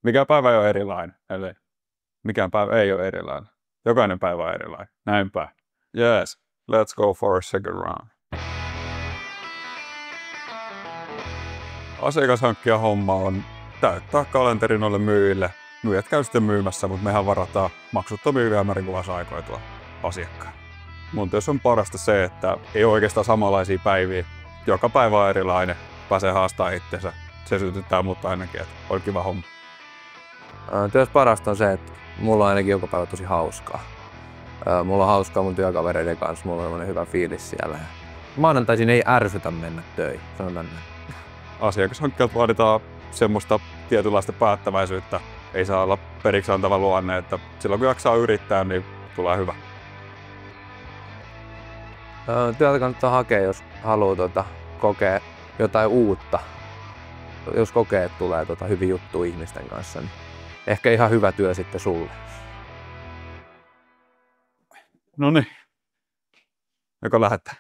Mikä päivä ei ole erilainen, eli mikään päivä ei ole erilainen. Jokainen päivä on erilainen. Näinpä. Yes, let's go for a second round. Asiakashankkija homma on täyttää kalenteri noille myyjille. Myyjät käy sitten myymässä, mutta mehän varataan maksuttomia ylimääränkuvausaikoja tuolla asiakkaan. Mun työssä on parasta se, että ei ole oikeastaan samanlaisia päiviä. Joka päivä on erilainen. Pääsee haastaa itsensä. Se sytyttää mut ainakin, että on kiva homma. Työssä parasta on se, että mulla on ainakin joka päivä tosi hauskaa. Mulla on hauskaa mun työkavereiden kanssa, mulla on hyvä fiilis siellä. Maanantaisin ei ärsytä mennä töihin, sanotaan näin. Asiakashankkijalta vaaditaan semmoista tietynlaista päättäväisyyttä. Ei saa olla periksi antava luonne, että silloin kun jaksaa yrittää, niin tulee hyvä. Työtä kannattaa hakea, jos haluaa kokea jotain uutta. Jos kokee, että tulee hyvin juttu ihmisten kanssa, niin ehkä ihan hyvä työ sitten sulle. No niin. Joko lähettää?